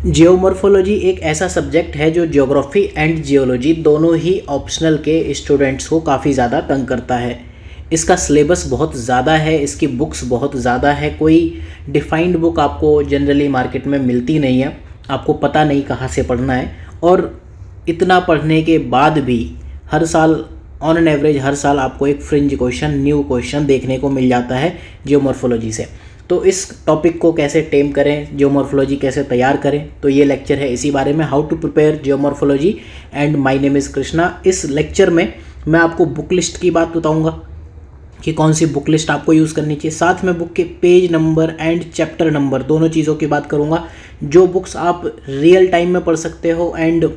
Geomorphology एक ऐसा subject है जो ज्योग्राफी एंड जियोलॉजी दोनों ही ऑप्शनल के स्टूडेंट्स को काफ़ी ज़्यादा तंग करता है। इसका सिलेबस बहुत ज़्यादा है, इसकी बुक्स बहुत ज़्यादा है, कोई डिफाइंड बुक आपको जनरली मार्केट में मिलती नहीं है, आपको पता नहीं कहाँ से पढ़ना है। और इतना पढ़ने के बाद भी हर साल ऑन एन एवरेज हर साल आपको एक फ्रिंज क्वेश्चन, न्यू क्वेश्चन देखने को मिल जाता है जियोमॉर्फोलॉजी से। तो इस टॉपिक को कैसे टेम करें, जियोमॉर्फोलॉजी कैसे तैयार करें, तो ये लेक्चर है इसी बारे में, how to prepare geomorphology and my name is Krishna. इस लेक्चर में मैं आपको बुक लिस्ट की बात बताऊंगा कि कौन सी बुक लिस्ट आपको यूज़ करनी चाहिए, साथ में बुक के page number and chapter number दोनों चीज़ों की बात करूंगा, जो बुक्स आप रियल टाइम में पढ़ सकते हो एंड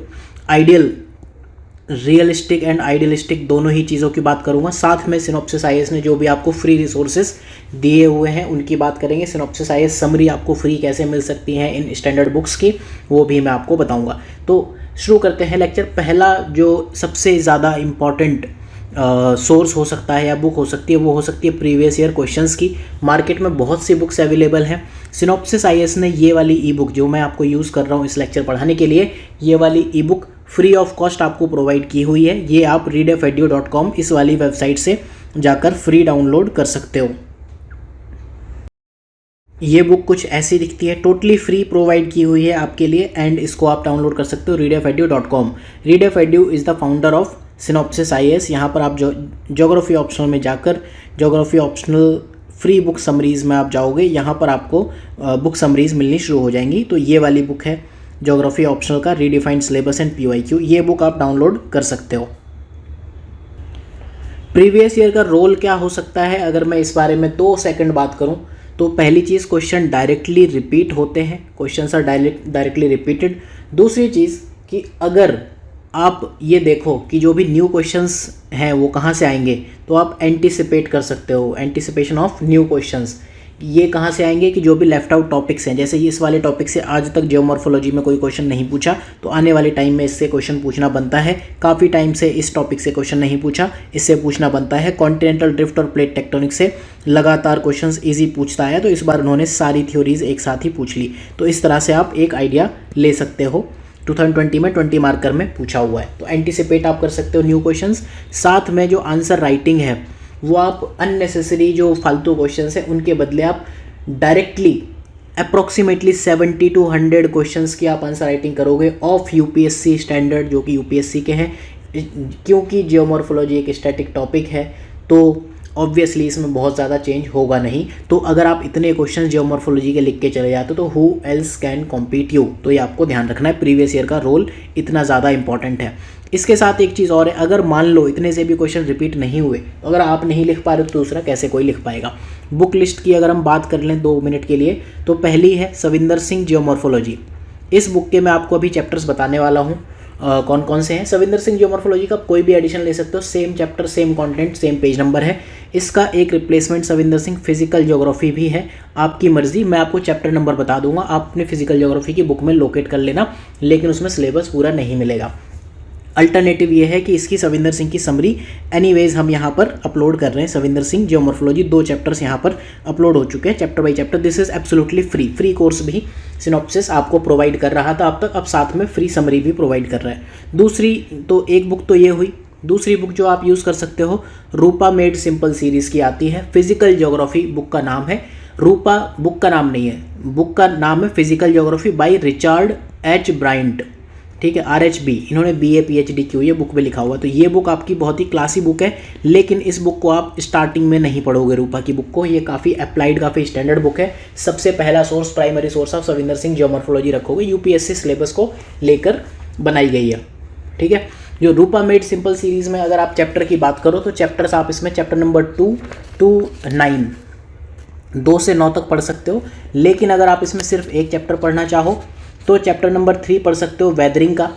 रियलिस्टिक एंड आइडियलिस्टिक दोनों ही चीज़ों की बात करूंगा। साथ में सिनॉप्सिस आईएएस ने जो भी आपको फ्री रिसोर्सेज दिए हुए हैं उनकी बात करेंगे। सिनॉप्सिस आईएएस समरी आपको फ्री कैसे मिल सकती हैं इन स्टैंडर्ड बुक्स की, वो भी मैं आपको बताऊंगा। तो शुरू करते हैं लेक्चर। पहला जो सबसे ज़्यादा इम्पॉर्टेंट सोर्स हो सकता है या बुक हो सकती है वो हो सकती है प्रीवियस ईयर क्वेश्चंस की। मार्केट में बहुत सी बुक्स अवेलेबल हैं। सिनॉप्सिस आईएएस ने ये वाली ई बुक जो मैं आपको यूज़ कर रहा हूँ इस लेक्चर पढ़ाने के लिए, ये वाली ई बुक फ्री ऑफ कॉस्ट आपको प्रोवाइड की हुई है। ये आप readedu.com इस वाली वेबसाइट से जाकर फ्री डाउनलोड कर सकते हो। ये बुक कुछ ऐसी दिखती है, टोटली फ्री प्रोवाइड की हुई है आपके लिए एंड इसको आप डाउनलोड कर सकते हो readedu.com। readedu is the founder of synopsis IAS. यहाँ पर आप ज्योग्राफी ऑप्शनल में जाकर geography optional free book summaries में आप जाओगे, यहाँ पर आपको बुक समरीज़ मिलनी शुरू हो जाएंगी। तो ये वाली बुक है ज्योग्राफी ऑप्शनल का रीडिफाइंड सिलेबस एंड पीवाईक्यू, ये बुक आप डाउनलोड कर सकते हो। प्रीवियस ईयर का रोल क्या हो सकता है, अगर मैं इस बारे में 2 सेकंड बात करूं तो पहली चीज़ क्वेश्चन डायरेक्टली रिपीट होते हैं, क्वेश्चन आर डायरेक्टली रिपीटेड। दूसरी चीज़ कि अगर आप ये देखो कि जो भी न्यू क्वेश्चंस हैं वो कहाँ से आएंगे, तो आप एंटिसिपेट कर सकते हो, एंटिसिपेशन ऑफ न्यू क्वेश्चंस। ये कहाँ से आएंगे कि जो भी लेफ्ट आउट टॉपिक्स हैं, जैसे इस वाले टॉपिक से आज तक जियोमॉर्फोलॉजी में कोई क्वेश्चन नहीं पूछा तो आने वाले टाइम में इससे क्वेश्चन पूछना बनता है। काफ़ी टाइम से इस टॉपिक से क्वेश्चन नहीं पूछा, इससे पूछना बनता है। कॉन्टिनेंटल ड्रिफ्ट और प्लेट टेक्टोनिक से लगातार क्वेश्चंस इजी पूछता है, तो इस बार उन्होंने सारी थ्योरीज एक साथ ही पूछ ली। तो इस तरह से आप एक आइडिया ले सकते हो। 2020 में 20 मार्कर में पूछा हुआ है, तो एंटिसिपेट आप कर सकते हो न्यू क्वेश्चंस। साथ में जो आंसर राइटिंग है वो आप अननेसेसरी जो फालतू क्वेश्चंस हैं उनके बदले आप डायरेक्टली अप्रॉक्सीमेटली 70 to 100 क्वेश्चंस की आप आंसर राइटिंग करोगे ऑफ यूपीएससी स्टैंडर्ड, जो कि यूपीएससी के हैं। क्योंकि जियोमॉर्फोलॉजी एक स्टैटिक टॉपिक है तो ऑब्वियसली इसमें बहुत ज़्यादा चेंज होगा नहीं। तो अगर आप इतने क्वेश्चन जियोमॉर्फोलॉजी के लिख के चले जाते हो तो who else can compete you, तो ये आपको ध्यान रखना है। प्रीवियस ईयर का रोल इतना ज़्यादा इंपॉर्टेंट है। इसके साथ एक चीज़ और है, अगर मान लो इतने से भी क्वेश्चन रिपीट नहीं हुए, तो अगर आप नहीं लिख पा रहे तो दूसरा कैसे कोई लिख पाएगा। बुक लिस्ट की अगर हम बात कर लें 2 मिनट के लिए, तो पहली है सविंदर सिंह जियोमॉर्फोलॉजी। इस बुक के मैं आपको अभी चैप्टर्स बताने वाला हूँ कौन कौन से हैं। सविंदर सिंह जियोमॉर्फोलॉजी का कोई भी एडिशन ले सकते हो, same chapter, same content, same page number है। इसका एक replacement Savinder Singh physical geography भी है, आपकी मर्जी। मैं आपको चैप्टर नंबर बता दूंगा, आप अपने फिजिकल ज्योग्राफी की बुक में लोकेट कर लेना, लेकिन उसमें सिलेबस पूरा नहीं मिलेगा। अल्टरनेटिव ये है कि इसकी सविंदर सिंह की समरी एनीवेज हम यहाँ पर अपलोड कर रहे हैं। सविंदर सिंह जियोमॉर्फोलॉजी 2 चैप्टर्स यहाँ पर अपलोड हो चुके हैं, chapter by chapter. This is absolutely free course भी सिनॉप्सिस आपको प्रोवाइड कर रहा था अब तक, अब साथ में फ्री समरी भी प्रोवाइड कर रहा है। दूसरी तो एक बुक तो ये हुई। दूसरी बुक जो आप यूज़ कर सकते हो, रूपा मेड सिंपल सीरीज़ की आती है। फिजिकल ज्योग्राफी बुक का नाम है। रूपा बुक का नाम नहीं है, बुक का नाम है physical geography by Richard H Bryant, ठीक है, RHB। इन्होंने BA PhD की हुई है, बुक में लिखा हुआ। तो ये बुक आपकी बहुत ही क्लासी बुक है, लेकिन इस बुक को आप स्टार्टिंग में नहीं पढ़ोगे रूपा की बुक को। ये काफ़ी अप्लाइड, काफ़ी स्टैंडर्ड बुक है। सबसे पहला source, primary source of Savinder Singh geomorphology रखोगे, यूपीएससी सिलेबस को लेकर बनाई गई है, ठीक है। जो रूपा मेड सिंपल सीरीज़ में अगर आप चैप्टर की बात करो तो चैप्टर्स आप इसमें चैप्टर नंबर 2 to 9 2 से 9 तक पढ़ सकते हो। लेकिन अगर आप इसमें सिर्फ एक चैप्टर पढ़ना चाहो तो चैप्टर नंबर 3 पढ़ सकते हो वेदरिंग का,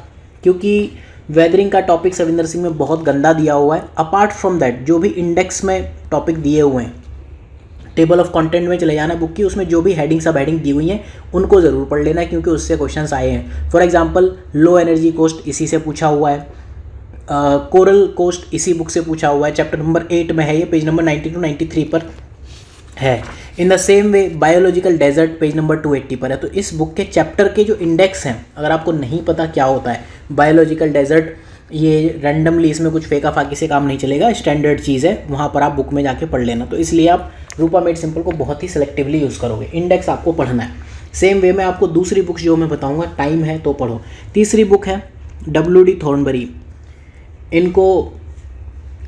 क्योंकि वेदरिंग का टॉपिक सविंदर सिंह में बहुत गंदा दिया हुआ है। अपार्ट फ्रॉम दैट जो भी इंडेक्स में टॉपिक दिए हुए हैं, टेबल ऑफ कंटेंट में चले जाना बुक की, उसमें जो भी हेडिंग सब हेडिंग दी हुई हैं उनको ज़रूर पढ़ लेना, क्योंकि उससे क्वेश्चंस आए हैं। For example low energy coast इसी से पूछा हुआ है, कोरल कोस्ट इसी बुक से पूछा हुआ है, चैप्टर नंबर 8 में है ये, पेज नंबर 90 to 93 पर है। In the same way biological desert page number 280 पर है। तो इस बुक के चैप्टर के जो इंडेक्स हैं, अगर आपको नहीं पता क्या होता है बायोलॉजिकल डेजर्ट, ये रैंडमली इसमें कुछ फेंका फाकी से काम नहीं चलेगा, स्टैंडर्ड चीज़ है, वहाँ पर आप बुक में जाके पढ़ लेना। तो इसलिए आप रूपा मेड सिंपल को बहुत ही सिलेक्टिवली यूज़ करोगे, इंडेक्स आपको पढ़ना है। सेम वे में आपको दूसरी बुक्स जो मैं बताऊँगा, टाइम है तो पढ़ो। तीसरी बुक है W.D. थॉर्नबरी, इनको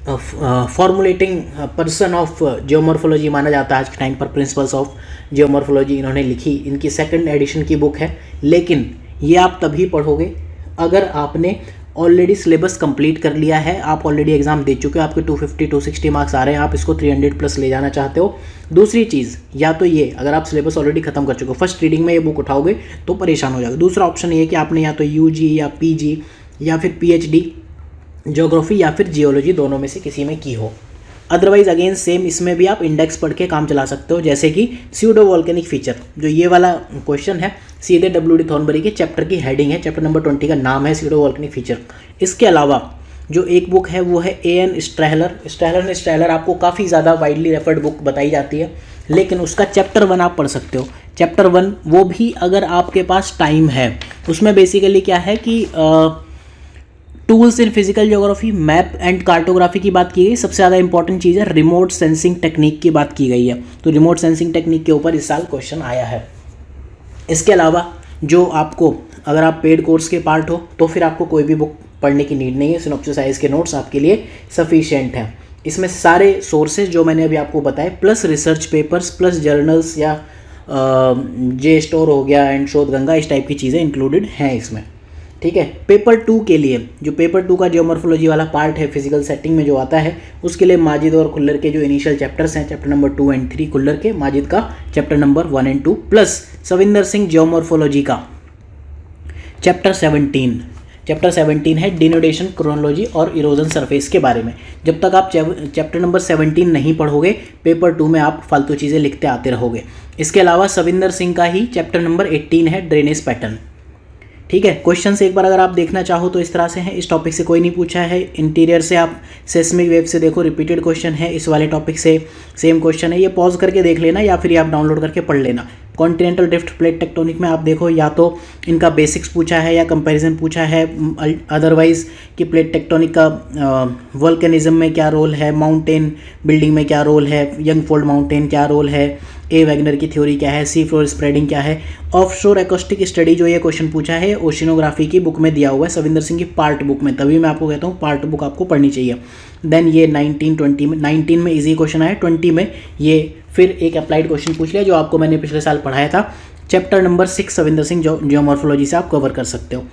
फॉर्मुलेटिंग पर्सन ऑफ जियोमॉर्फोलॉजी माना जाता है आज के टाइम पर, प्रिंसिपल्स ऑफ जियोमॉर्फोलॉजी इन्होंने लिखी, इनकी सेकंड एडिशन की बुक है। लेकिन ये आप तभी पढ़ोगे अगर आपने ऑलरेडी सिलेबस कंप्लीट कर लिया है, आप ऑलरेडी एग्जाम दे चुके हो, आपके 250-260 मार्क्स आ रहे हैं, आप इसको 300 प्लस ले जाना चाहते हो। दूसरी चीज़, या तो ये अगर आप सिलेबस ऑलरेडी खत्म कर चुके हो, फर्स्ट रीडिंग में ये बुक उठाओगे तो परेशान हो जाओगे। दूसरा ऑप्शन ये कि आपने या तो UG या PG या फिर PhD ज्योग्राफी या फिर जियोलॉजी दोनों में से किसी में की हो। अदरवाइज अगेन सेम इसमें भी आप इंडेक्स पढ़ के काम चला सकते हो, जैसे कि स्यूडो वॉल्केनिक फीचर, जो ये वाला क्वेश्चन है सीधे W.D. थॉर्नबरी के चैप्टर की हेडिंग है, चैप्टर नंबर 20 का नाम है स्यूडो वॉल्केनिक फीचर। इसके अलावा जो एक बुक है वो है A.N. स्ट्रैहलर आपको काफ़ी ज़्यादा वाइडली रेफर्ड बुक बताई जाती है, लेकिन उसका चैप्टर 1 आप पढ़ सकते हो। चैप्टर 1 वो भी अगर आपके पास टाइम है, उसमें बेसिकली क्या है कि tools in physical geography, map and cartography की बात की गई। सबसे ज़्यादा इंपॉर्टेंट चीज़ है रिमोट सेंसिंग टेक्निक की बात की गई है, तो रिमोट सेंसिंग टेक्निक के ऊपर इस साल क्वेश्चन आया है। इसके अलावा जो आपको, अगर आप पेड कोर्स के पार्ट हो तो फिर आपको कोई भी बुक पढ़ने की नीड नहीं है, सिनॉप्सिस साइज के नोट्स आपके लिए सफिशिएंट हैं। इसमें सारे सोर्सेज जो मैंने अभी आपको बताए, plus research papers, plus journals या JSTOR हो गया एंड शोधगंगा, इस टाइप की चीज़ें इंक्लूडेड हैं इसमें। ठीक है। पेपर 2 के लिए, जो पेपर 2 का जियोमॉर्फोलॉजी वाला पार्ट है फिजिकल सेटिंग में जो आता है, उसके लिए माजिद और खुल्लर के जो इनिशियल चैप्टर्स हैं, चैप्टर नंबर 2 एंड 3 खुल्लर के, माजिद का chapter number 1 and 2, plus Savinder Singh geomorphology का चैप्टर 17। चैप्टर 17 है डिनोडेशन, क्रोनोलॉजी और इरोजन सरफेस के बारे में। जब तक आप चैप्टर नंबर 17 नहीं पढ़ोगे, पेपर 2 में आप फालतू चीज़ें लिखते आते रहोगे। इसके अलावा सविंदर सिंह का ही चैप्टर नंबर 18 है ड्रेनेज पैटर्न। ठीक है। क्वेश्चन से एक बार अगर आप देखना चाहो तो इस तरह से है, इस टॉपिक से कोई नहीं पूछा है, इंटीरियर से आप सेस्मिक वेव से देखो, रिपीटेड क्वेश्चन है, इस वाले टॉपिक से सेम क्वेश्चन है, ये पॉज करके देख लेना या फिर आप डाउनलोड करके पढ़ लेना। कॉन्टिनेंटल ड्रिफ्ट प्लेट टेक्टोनिक में आप देखो, या तो इनका बेसिक्स पूछा है या कंपैरिजन पूछा है, अदरवाइज कि प्लेट टेक्टोनिक का वोल्केनिज्म में क्या रोल है, माउंटेन बिल्डिंग में क्या रोल है, यंग फोल्ड माउंटेन क्या रोल है, ए वैगनर की थ्योरी क्या है, सी फ्लोर स्प्रेडिंग क्या है, ऑफशोर एक्रोस्टिक स्टडी जो ये क्वेश्चन पूछा है ओशिनोग्राफी की बुक में दिया हुआ है, सविंदर सिंह की पार्ट बुक में, तभी मैं आपको कहता हूँ पार्ट बुक आपको पढ़नी चाहिए। देन ये 19-20 में, 19 में इजी क्वेश्चन आया, 20 में ये फिर एक अप्लाइड क्वेश्चन पूछ लिया जो आपको मैंने पिछले साल पढ़ाया था, chapter number 6 Savinder Singh geomorphology से आप कवर कर सकते हो।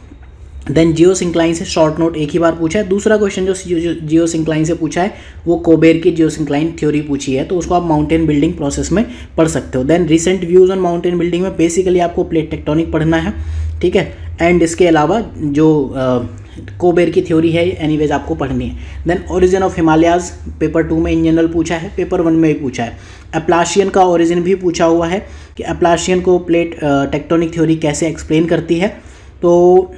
देन जियोसिंक्लाइन से शॉर्ट नोट एक ही बार पूछा है। दूसरा क्वेश्चन जो जियोसिंक्लाइन से पूछा है वो कोबेर की जियोसिंक्लाइन थ्योरी पूछी है, तो उसको आप माउंटेन बिल्डिंग प्रोसेस में पढ़ सकते हो। Then recent views on mountain building में बेसिकली आपको प्लेट टेक्टोनिक पढ़ना है, ठीक है, एंड इसके अलावा जो कोबेर की थ्योरी है एनीवेज आपको पढ़नी है। Then origin of Himalayas paper 2 में इन जनरल पूछा है, पेपर 1 में भी पूछा है। अप्लाशियन का ओरिजिन भी पूछा हुआ है कि अप्लाशियन को प्लेट टेक्टोनिक थ्योरी कैसे एक्सप्लेन करती है, तो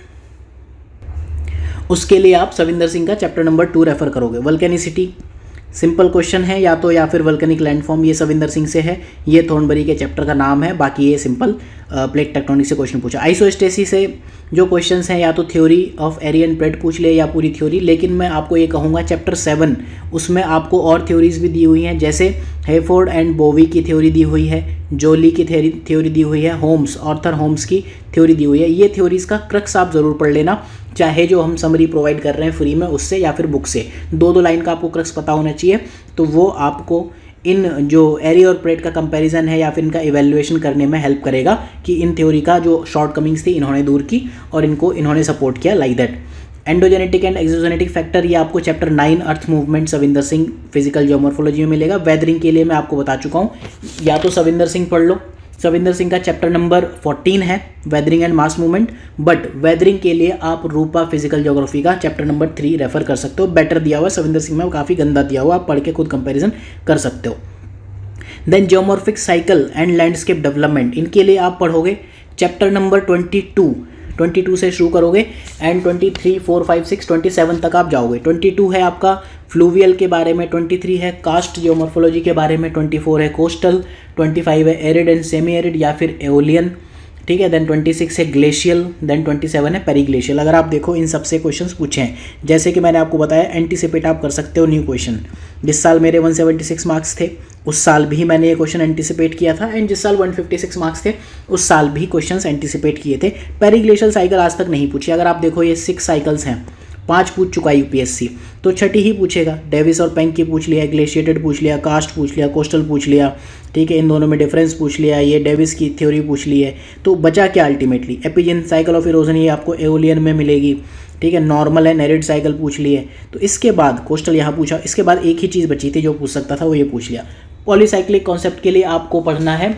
उसके लिए आप सविंदर सिंह का चैप्टर नंबर 2 रेफर करोगे। वल्केनिसिटी सिंपल क्वेश्चन है, या तो या फिर वल्केनिक लैंडफॉर्म, ये सविंदर सिंह से है, ये थॉर्नबरी के चैप्टर का नाम है, बाकी ये सिंपल प्लेट टेक्टोनिक से क्वेश्चन पूछा। आइसोस्टेसी से जो क्वेश्चंस हैं या तो थ्योरी ऑफ एरियन प्लेट पूछ ले या पूरी थ्योरी, लेकिन मैं आपको ये कहूँगा चैप्टर 7 उसमें आपको और थ्योरीज भी दी हुई हैं, जैसे हेफोर्ड एंड बोवी की थ्योरी दी हुई है, जोली की थ्योरी दी हुई है, होम्स ऑर्थर होम्स की थ्योरी दी हुई है। ये थ्योरीज का क्रक्स आप ज़रूर पढ़ लेना, चाहे जो हम समरी प्रोवाइड कर रहे हैं फ्री में उससे या फिर बुक से, 2-2 लाइन का आपको क्रक्स पता होना चाहिए, तो वो आपको इन जो एरी और प्लेट का कंपैरिजन है या फिर इनका इवैल्यूएशन करने में हेल्प करेगा कि इन थ्योरी का जो शॉर्ट कमिंग्स थी इन्होंने दूर की और इनको इन्होंने सपोर्ट किया, like that. Endogenetic and exogenetic factor, ये आपको chapter 9 earth movement Savinder Singh physical geomorphology में मिलेगा। वेदरिंग के लिए मैं आपको बता चुका हूँ, या तो सविंदर सिंह पढ़ लो, सविंदर सिंह का चैप्टर नंबर 14 है weathering and mass movement, but weathering के लिए आप रूपा फिजिकल ज्योग्राफी का चैप्टर नंबर 3 रेफर कर सकते हो, बेटर दिया हुआ है, सविंदर सिंह में काफ़ी गंदा दिया हुआ, आप पढ़ के खुद कंपैरिजन कर सकते हो। Then geomorphic cycle and landscape development, इनके लिए आप पढ़ोगे चैप्टर नंबर 22 22 से शुरू करोगे एंड 23, 4, 5, 6, 27 तक आप जाओगे। 22 है आपका फ्लूवियल के बारे में, 23 है कास्ट जियोमॉर्फोलॉजी के बारे में, 24 है कोस्टल, 25 है एरिड एंड सेमी एरिड या फिर एओलियन, ठीक है। देन 26 है ग्लेशियल, देन 27 है पेरीग्लेशियल। अगर आप देखो इन सबसे क्वेश्चंस पूछे हैं, जैसे कि मैंने आपको बताया एंटीसिपेट आप कर सकते हो न्यू क्वेश्चन। जिस साल मेरे 176 मार्क्स थे उस साल भी मैंने ये क्वेश्चन एंटीसिपेट किया था, एंड जिस साल 156 मार्क्स थे उस साल भी क्वेश्चंस एंटीसिपेट किए थे। पेरीग्लेशियल साइकिल आज तक नहीं पूछी। अगर आप देखो ये 6 साइकिल्स हैं, 5 पूछ चुका यूपीएससी, तो छठी ही पूछेगा। डेविस और पेंक की पूछ लिया, ग्लेशिएटेड पूछ लिया, कास्ट पूछ लिया, कोस्टल पूछ लिया, ठीक है, इन दोनों में डिफरेंस पूछ लिया, ये डेविस की थ्योरी पूछ ली है। तो बचा क्या अल्टीमेटली? एपिजन साइकिल ऑफ इरोजन, ये आपको एओलियन में मिलेगी, ठीक है। नॉर्मल है, नेरिड साइकिल पूछ लिए। तो इसके बाद कोस्टल यहाँ पूछा, इसके बाद एक ही चीज़ बची थी जो पूछ सकता था, वो ये पूछ लिया। पॉलीसाइक्लिक कॉन्सेप्ट के लिए आपको पढ़ना है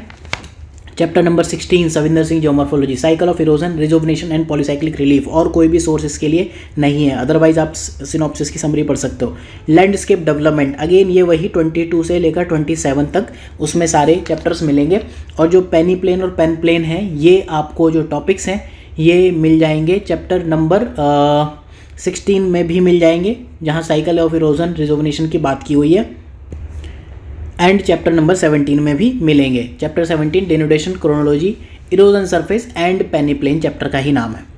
chapter number 16 Savinder Singh geomorphology, cycle of erosion, rejuvenation and polycyclic relief. और कोई भी सोर्स इसके लिए नहीं है, अदरवाइज आप सिनॉप्सिस की समरी पढ़ सकते हो। लैंडस्केप डेवलपमेंट, अगेन ये वही 22 से लेकर 27 तक उसमें सारे चैप्टर्स मिलेंगे। और जो पेनी प्लेन और पेन प्लेन है, ये आपको जो टॉपिक्स हैं ये मिल जाएंगे चैप्टर नंबर 16 में भी मिल जाएंगे, जहाँ साइकिल ऑफ इरोजन रिजोवनेशन की बात की हुई है, एंड चैप्टर नंबर 17 में भी मिलेंगे। Chapter 17 denudation, chronology, erosion surface and peneplain chapter का ही नाम है।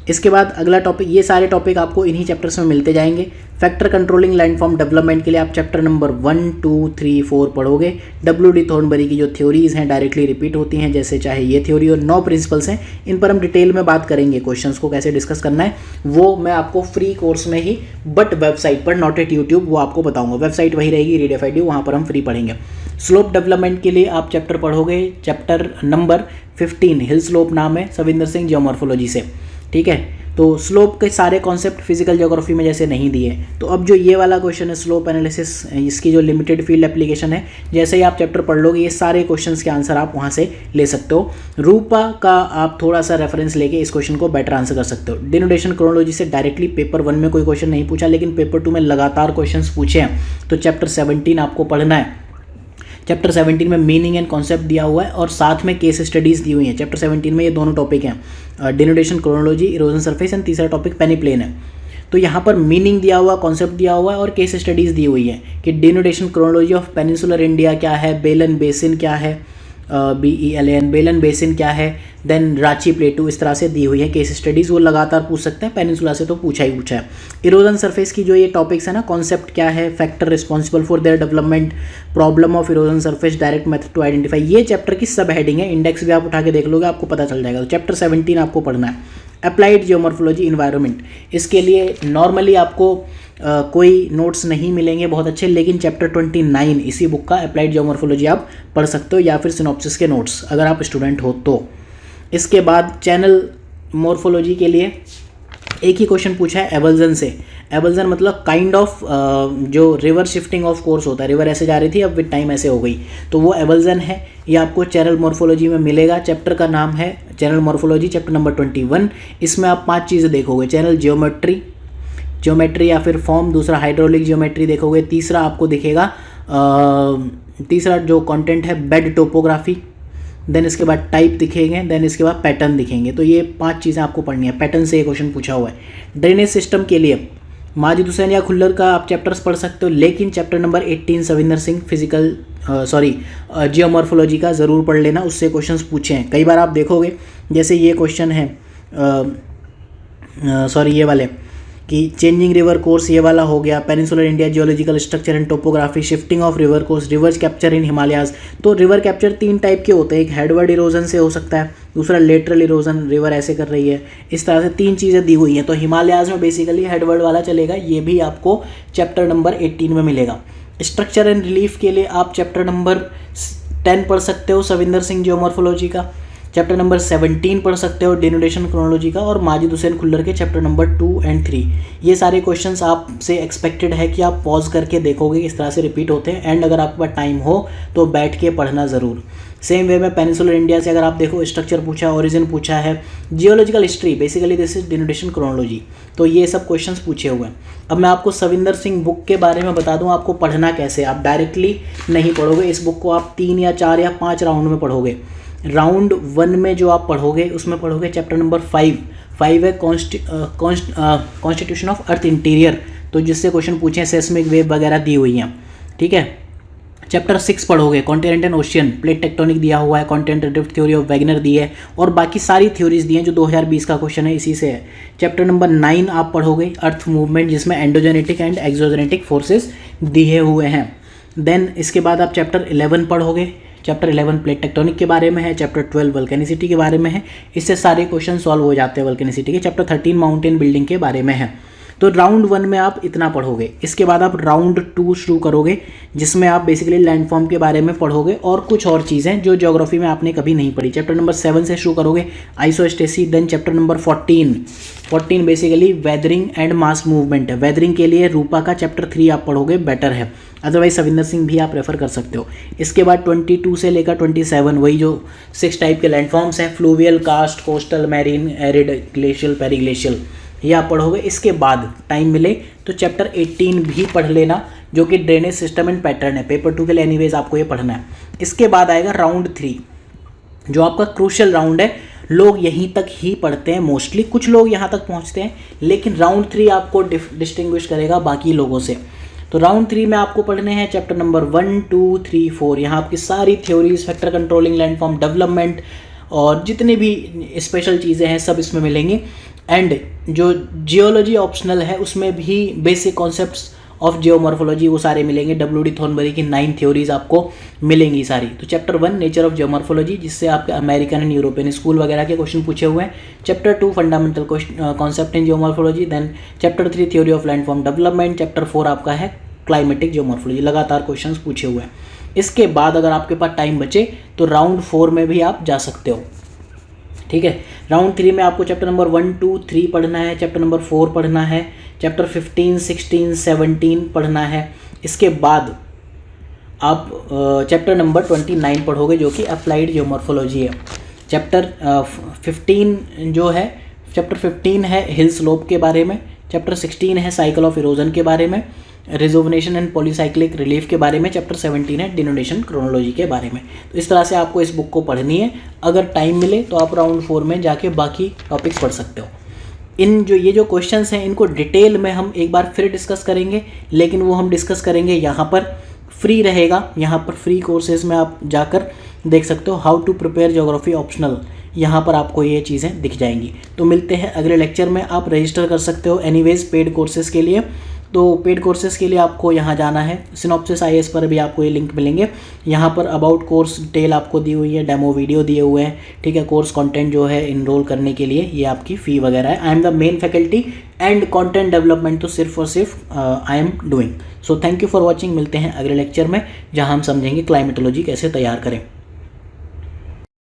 इसके बाद अगला टॉपिक, ये सारे टॉपिक आपको इन्हीं चैप्टर्स में मिलते जाएंगे। फैक्टर कंट्रोलिंग लैंडफॉर्म डेवलपमेंट के लिए आप चैप्टर नंबर 1, 2, 3, 4 पढ़ोगे। WD थॉर्नबरी की जो थ्योरीज हैं डायरेक्टली रिपीट होती हैं, जैसे चाहे ये थ्योरी और 9 प्रिंसिपल्स हैं, इन पर हम डिटेल में बात करेंगे। क्वेश्चंस को कैसे डिस्कस करना है वो मैं आपको फ्री कोर्स में ही, बट वेबसाइट पर, नॉट एट यूट्यूब, वो आपको बताऊंगा। वेबसाइट वही रहेगी रीड-FID, वहाँ पर हम फ्री पढ़ेंगे। स्लोप डेवलपमेंट के लिए आप चैप्टर पढ़ोगे चैप्टर नंबर 15, हिल स्लोप नाम है सविंदर सिंह जियोमॉर्फोलॉजी से, ठीक है। तो स्लोप के सारे कॉन्सेप्ट फिजिकल ज्योग्राफी में जैसे नहीं दिए, तो अब जो ये वाला क्वेश्चन है स्लोप एनालिसिस, इसकी जो लिमिटेड फील्ड एप्लीकेशन है, जैसे ही आप चैप्टर पढ़ लोगे ये सारे क्वेश्चंस के आंसर आप वहाँ से ले सकते हो। रूपा का आप थोड़ा सा रेफरेंस लेके इस क्वेश्चन को बेटर आंसर कर सकते हो। डिनोटेशन क्रोनोलॉजी से डायरेक्टली पेपर 1 में कोई क्वेश्चन नहीं पूछा, लेकिन पेपर 2 में लगातार क्वेश्चन पूछे हैं, तो चैप्टर 17 आपको पढ़ना है। चैप्टर 17 में मीनिंग एंड कॉन्सेप्ट दिया हुआ है और साथ में केस स्टडीज़ दी हुई हैं। चैप्टर 17 में ये दोनों टॉपिक हैं, denotation, chronology, erosion surface, and तीसरा टॉपिक पेनी प्लेन है। तो यहाँ पर मीनिंग दिया हुआ, कॉन्सेप्ट दिया हुआ है और केस स्टडीज़ दी हुई है कि denotation chronology of peninsular India क्या है, बेलन बेसिन क्या है, BELAN बेलन बेसिन क्या है, देन रांची प्लेटू, इस तरह से दी हुई है केस स्टडीज़, वो लगातार पूछ सकते हैं। पेनिनसुला से तो पूछा ही पूछा है। इरोजन सरफेस की जो ये टॉपिक्स है ना, कॉन्सेप्ट क्या है, factor responsible for their development, problem of erosion surface, direct method to identify, ये चैप्टर की सब हेडिंग है। इंडेक्स भी आप उठा के देख लोगे, आपको पता चल जाएगा। तो चैप्टर 17 आपको पढ़ना है। अप्लाइड जियोमॉर्फोलॉजी इन्वायरमेंट, इसके लिए नॉर्मली आपको कोई नोट्स नहीं मिलेंगे बहुत अच्छे, लेकिन चैप्टर 29 इसी बुक का अप्लाइड जियोमॉर्फोलॉजी आप पढ़ सकते हो, या फिर सिनॉप्सिस के नोट्स अगर आप स्टूडेंट हो तो। इसके बाद चैनल मॉर्फोलॉजी के लिए एक ही क्वेश्चन पूछा है एवल्जन से। एवल्जन मतलब काइंड ऑफ जो रिवर शिफ्टिंग ऑफ कोर्स होता है, रिवर ऐसे जा रही थी अब विद टाइम ऐसे हो गई, तो वो एवल्जन है। ये आपको चैनल मॉर्फोलॉजी में मिलेगा। चैप्टर का नाम है चैनल मॉर्फोलॉजी, चैप्टर नंबर 21। इसमें आप 5 चीज़ें देखोगे, चैनल ज्योमेट्री या फिर फॉर्म, दूसरा हाइड्रोलिक ज्योमेट्री देखोगे, तीसरा आपको दिखेगा तीसरा जो कंटेंट है बेड टोपोग्राफी, देन इसके बाद टाइप दिखेंगे, देन इसके बाद पैटर्न दिखेंगे। तो ये 5 चीज़ें आपको पढ़नी है। पैटर्न से ये क्वेश्चन पूछा हुआ है। ड्रेनेज सिस्टम के लिए माजिद हुसैन या खुल्लर का आप चैप्टर्स पढ़ सकते हो, लेकिन chapter number 18 Savinder Singh geomorphology का ज़रूर पढ़ लेना, उससे क्वेश्चंस पूछे हैं। कई बार आप देखोगे जैसे ये क्वेश्चन है ये वाले कि चेंजिंग रिवर कोर्स, ये वाला हो गया। Peninsular India geological structure and topography, shifting of river course, rivers capture in Himalayas. तो रिवर कैप्चर 3 टाइप के होते हैं, एक हेडवर्ड इरोजन से हो सकता है, दूसरा लेटरल इरोजन, रिवर ऐसे कर रही है, इस तरह से 3 चीज़ें दी हुई हैं। तो हिमालयाज में बेसिकली हेडवर्ड वाला चलेगा, ये भी आपको चैप्टर नंबर 18 में मिलेगा। स्ट्रक्चर एंड रिलीफ के लिए आप चैप्टर नंबर 10 पढ़ सकते हो सविंदर सिंह जियोमॉर्फोलॉजी का, चैप्टर नंबर 17 पढ़ सकते हो डिनोटेशन क्रोनोलॉजी का, और माजिद हुसैन खुल्लर के चैप्टर नंबर 2 और 3। ये सारे क्वेश्चंस आपसे एक्सपेक्टेड है कि आप पॉज करके देखोगे इस तरह से रिपीट होते हैं, एंड अगर आपके पास टाइम हो तो बैठ के पढ़ना ज़रूर। सेम वे में पेनिनसुलर इंडिया से अगर आप देखो, स्ट्रक्चर पूछा, ओरिजिन पूछा है, geological history, basically this is denotation chronology. तो ये सब क्वेश्चंस पूछे हुए हैं। अब मैं आपको सविंदर सिंह बुक के बारे में बता दूं, आपको पढ़ना कैसे। आप डायरेक्टली नहीं पढ़ोगे इस बुक को, आप 3 या 4 या 5 राउंड में पढ़ोगे। राउंड 1 में जो आप पढ़ोगे उसमें पढ़ोगे चैप्टर नंबर 5 5 है कॉन्स्टिट्यूशन ऑफ अर्थ इंटीरियर, तो जिससे क्वेश्चन पूछे हैं सेस्मिक वेव वगैरह दी हुई हैं, ठीक है। चैप्टर 6 पढ़ोगे, continent and ocean, plate tectonic दिया हुआ है, continental drift theory of Wegener दी है, और बाकी सारी थ्योरीज दी हैं जो 2020 का क्वेश्चन है इसी से है। चैप्टर नंबर 9 आप पढ़ोगे, अर्थ मूवमेंट, जिसमें एंडोजेनेटिक एंड एक्सोजेनेटिक फोर्सेस दिए हुए हैं। देन इसके बाद आप चैप्टर 11 पढ़ोगे, चैप्टर 11 प्लेट टेक्टोनिक के बारे में है, चैप्टर 12 वल्केनिसिटी के बारे में है, इससे सारे क्वेश्चन सॉल्व हो जाते हैं वल्केनिसिटी के। चैप्टर 13 माउंटेन बिल्डिंग के बारे में है। तो राउंड 1 में आप इतना पढ़ोगे। इसके बाद आप राउंड 2 शुरू करोगे, जिसमें आप बेसिकली लैंडफॉर्म के बारे में पढ़ोगे और कुछ और चीज़ें जो ज्योग्राफी में आपने कभी नहीं पढ़ी। चैप्टर नंबर 7 से शुरू करोगे, isostasy. Then chapter number 14 basically weathering and mass movement है। वेदरिंग के लिए रूपा का चैप्टर 3 आप पढ़ोगे, बेटर है, अदरवाइज सविंदर सिंह भी आप रेफर कर सकते हो। इसके बाद 22 से लेकर 27 वही जो 6 टाइप के लैंडफॉर्म्स हैं, fluvial, karst, coastal, marine, arid, glacial, periglacial, ये आप पढ़ोगे। इसके बाद टाइम मिले तो चैप्टर 18 भी पढ़ लेना, जो कि ड्रेनेज सिस्टम एंड पैटर्न है, पेपर 2 के लिए एनीवेज आपको ये पढ़ना है। इसके बाद आएगा राउंड 3, जो आपका क्रूशियल राउंड है। लोग यहीं तक ही पढ़ते हैं मोस्टली, कुछ लोग यहाँ तक पहुँचते हैं, लेकिन राउंड 3 आपको डिस्टिंग्विश करेगा बाकी लोगों से। तो राउंड 3 में आपको पढ़ने हैं चैप्टर नंबर 1, 2, 3, 4। यहाँ आपकी सारी theories, factor controlling, landform development और जितनी भी स्पेशल चीज़ें हैं सब इसमें मिलेंगी। एंड जो जियोलॉजी ऑप्शनल है उसमें भी बेसिक कॉन्सेप्ट्स ऑफ जियोमॉर्फोलॉजी वो सारे मिलेंगे। डब्ल्यू डी थॉर्नबरी की 9 थ्योरीज आपको मिलेंगी सारी। तो चैप्टर 1 नेचर ऑफ जियोमॉर्फोलॉजी, जिससे आपके अमेरिकन एंड यूरोपियन स्कूल वगैरह के क्वेश्चन पूछे हुए हैं। Chapter 2 fundamental concept in geomorphology. Then chapter 3 theory of landform development. Chapter 4 आपका है क्लाइमेटिक जियोमॉर्फोलॉजी। लगातार क्वेश्चन पूछे हुए हैं। इसके बाद अगर आपके पास टाइम बचे तो राउंड 4 में भी आप जा सकते हो, ठीक है। राउंड 3 में आपको चैप्टर नंबर 1, 2, 3 पढ़ना है, चैप्टर नंबर 4 पढ़ना है, चैप्टर 15, 16, 17 पढ़ना है। इसके बाद आप चैप्टर नंबर 29 पढ़ोगे, जो कि अप्लाइड जियोमॉर्फोलॉजी है। चैप्टर 15 जो है, चैप्टर 15 है हिल स्लोप के बारे में, चैप्टर 16 है साइकिल ऑफ इरोजन के बारे में, रिजोवनेशन एंड पॉलीसाइक्लिक रिलीफ के बारे में, चैप्टर 17 है डिनोनेशन क्रोनोलॉजी के बारे में। तो इस तरह से आपको इस बुक को पढ़नी है। अगर टाइम मिले तो आप राउंड 4 में जाके बाकी टॉपिक्स पढ़ सकते हो। ये जो क्वेश्चंस हैं इनको डिटेल में हम एक बार फिर डिस्कस करेंगे, लेकिन वो हम डिस्कस करेंगे यहाँ पर, फ्री रहेगा, यहाँ पर फ्री कोर्सेज में आप जाकर देख सकते हो। How to prepare geography optional, यहाँ पर आपको ये चीज़ें दिख जाएंगी। तो मिलते हैं अगले लेक्चर में। आप रजिस्टर कर सकते हो एनीवेज पेड कोर्सेज़ के लिए। तो पेड कोर्सेज़ के लिए आपको यहाँ जाना है, सिनॉप्सिस IAS पर भी आपको ये लिंक मिलेंगे। यहाँ पर अबाउट कोर्स डिटेल आपको दी हुई है, डेमो वीडियो दिए हुए हैं, ठीक है। कोर्स कंटेंट जो है इनरोल करने के लिए ये आपकी फ़ी वगैरह है। I am the main faculty and content development तो सिर्फ और सिर्फ I am doing. So thank you for watching. मिलते हैं अगले लेक्चर में, जहाँ हम समझेंगे क्लाइमेटोलॉजी कैसे तैयार करें।